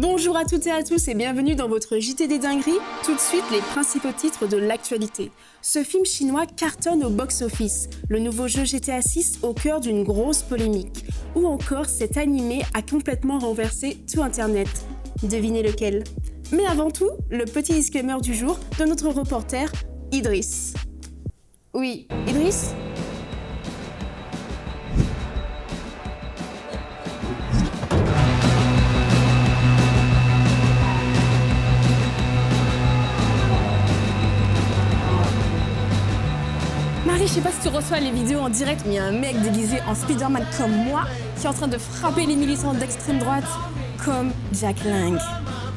Bonjour à toutes et à tous et bienvenue dans votre JT des dingueries. Tout de suite, les principaux titres de l'actualité. Ce film chinois cartonne au box-office. Le nouveau jeu GTA 6 au cœur d'une grosse polémique. Ou encore, cet animé a complètement renversé tout Internet. Devinez lequel? Mais avant tout, le petit disclaimer du jour de notre reporter, Idriss. Oui, Idriss? Marie, je sais pas si tu reçois les vidéos en direct, mais il y a un mec déguisé en Spider-Man comme moi qui est en train de frapper les militants d'extrême droite comme Jack Lang.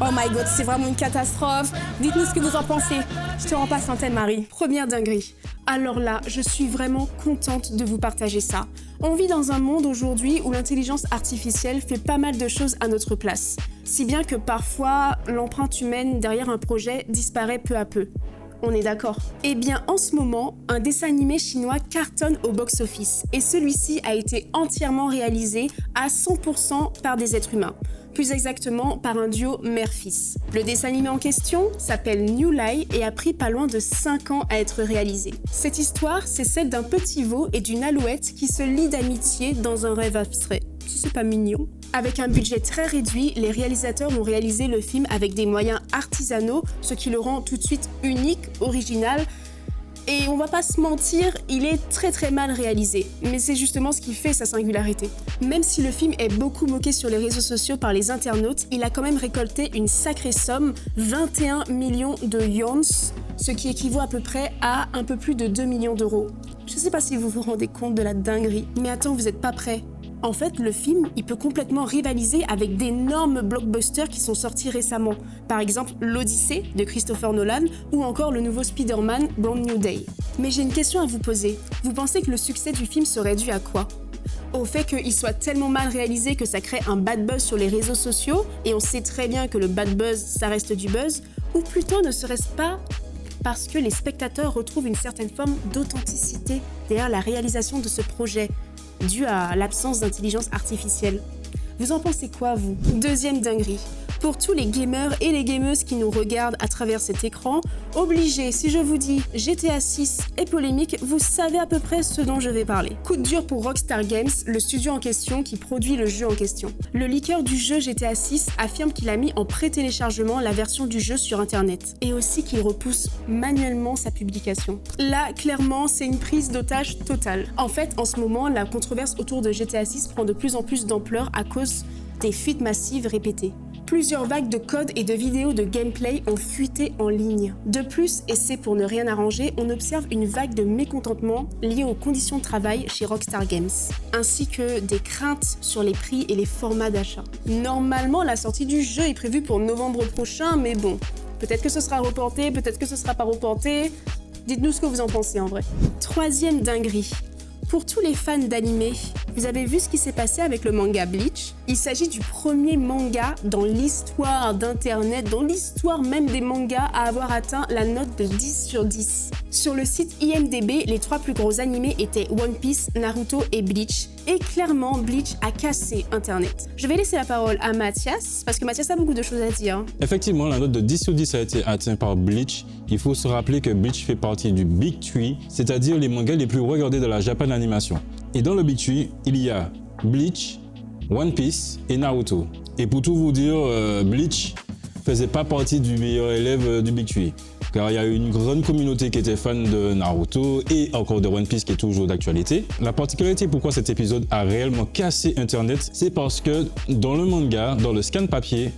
Oh my god, c'est vraiment une catastrophe. Dites-nous ce que vous en pensez. Je te rends pas l'antenne, Marie. Première dinguerie. Alors là, je suis vraiment contente de vous partager ça. On vit dans un monde aujourd'hui où l'intelligence artificielle fait pas mal de choses à notre place. Si bien que parfois, l'empreinte humaine derrière un projet disparaît peu à peu. On est d'accord. Eh bien, en ce moment, un dessin animé chinois cartonne au box-office. Et celui-ci a été entièrement réalisé à 100% par des êtres humains. Plus exactement, par un duo mère-fils. Le dessin animé en question s'appelle New Lai et a pris pas loin de 5 ans à être réalisé. Cette histoire, c'est celle d'un petit veau et d'une alouette qui se lient d'amitié dans un rêve abstrait. C'est pas mignon. Avec un budget très réduit, les réalisateurs ont réalisé le film avec des moyens artisanaux, ce qui le rend tout de suite unique, original. Et on va pas se mentir, il est très mal réalisé. Mais c'est justement ce qui fait sa singularité. Même si le film est beaucoup moqué sur les réseaux sociaux par les internautes, il a quand même récolté une sacrée somme, 21 millions de yuans, ce qui équivaut à peu près à un peu plus de 2 millions d'euros. Je sais pas si vous vous rendez compte de la dinguerie, mais attends, vous êtes pas prêts. En fait, le film, il peut complètement rivaliser avec d'énormes blockbusters qui sont sortis récemment. Par exemple, l'Odyssée de Christopher Nolan ou encore le nouveau Spider-Man Brand New Day. Mais j'ai une question à vous poser. Vous pensez que le succès du film serait dû à quoi? Au fait qu'il soit tellement mal réalisé que ça crée un bad buzz sur les réseaux sociaux, et on sait très bien que le bad buzz, ça reste du buzz, ou plutôt ne serait-ce pas parce que les spectateurs retrouvent une certaine forme d'authenticité derrière la réalisation de ce projet, dû à l'absence d'intelligence artificielle. Vous en pensez quoi, vous? Deuxième dinguerie. Pour tous les gamers et les gameuses qui nous regardent à travers cet écran, obligé, si je vous dis GTA 6 et polémique, vous savez à peu près ce dont je vais parler. Coup de dur pour Rockstar Games, le studio en question qui produit le jeu en question. Le leaker du jeu GTA 6 affirme qu'il a mis en pré-téléchargement la version du jeu sur internet, et aussi qu'il repousse manuellement sa publication. Là, clairement, c'est une prise d'otage totale. En fait, en ce moment, la controverse autour de GTA 6 prend de plus en plus d'ampleur à cause des fuites massives répétées. Plusieurs vagues de codes et de vidéos de gameplay ont fuité en ligne. De plus, et c'est pour ne rien arranger, on observe une vague de mécontentement liée aux conditions de travail chez Rockstar Games, ainsi que des craintes sur les prix et les formats d'achat. Normalement, la sortie du jeu est prévue pour novembre prochain, mais bon, peut-être que ce sera reporté, peut-être que ce sera pas reporté. Dites-nous ce que vous en pensez en vrai. Troisième dinguerie. Pour tous les fans d'anime, vous avez vu ce qui s'est passé avec le manga Bleach? Il s'agit du premier manga dans l'histoire d'Internet, dans l'histoire même des mangas à avoir atteint la note de 10 sur 10. Sur le site IMDb, les 3 plus gros animés étaient One Piece, Naruto et Bleach. Et clairement, Bleach a cassé Internet. Je vais laisser la parole à Mathias, parce que Mathias a beaucoup de choses à dire. Effectivement, la note de 10 sur 10 a été atteinte par Bleach. Il faut se rappeler que Bleach fait partie du Big Three, c'est-à-dire les mangas les plus regardés de la Japan Animation. Et dans le Big Three, il y a Bleach, One Piece et Naruto. Et pour tout vous dire, Bleach faisait pas partie du meilleur élève du Big Three. Car il y a eu une grande communauté qui était fan de Naruto et encore de One Piece qui est toujours d'actualité. La particularité pourquoi cet épisode a réellement cassé Internet, c'est parce que dans le manga, dans le scan papier,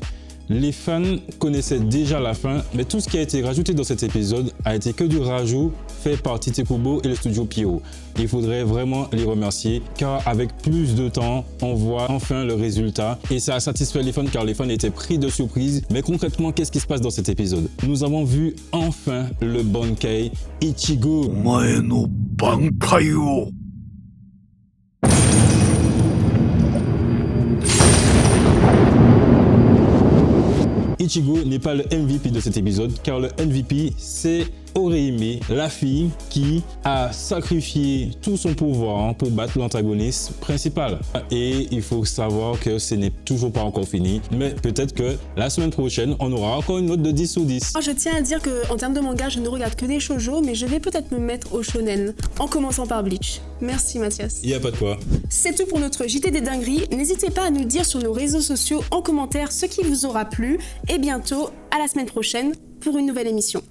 les fans connaissaient déjà la fin, mais tout ce qui a été rajouté dans cet épisode a été que du rajout fait par Tite Kubo et le studio Pierrot. Il faudrait vraiment les remercier car avec plus de temps, on voit enfin le résultat et ça a satisfait les fans car les fans étaient pris de surprise. Mais concrètement, qu'est-ce qui se passe dans cet épisode? Nous avons vu enfin le Bankai Ichigo. Omae no Bankai wo. Ichigo n'est pas le MVP de cet épisode car le MVP c'est aurait aimé la fille qui a sacrifié tout son pouvoir pour battre l'antagoniste principal. Et il faut savoir que ce n'est toujours pas encore fini, mais peut-être que la semaine prochaine, on aura encore une note de 10 sur 10. Je tiens à dire qu'en termes de manga, je ne regarde que des shoujo, mais je vais peut-être me mettre au shonen, en commençant par Bleach. Merci Mathias. Il n'y a pas de quoi. C'est tout pour notre JT des dingueries. N'hésitez pas à nous dire sur nos réseaux sociaux en commentaire ce qui vous aura plu. Et bientôt, à la semaine prochaine pour une nouvelle émission.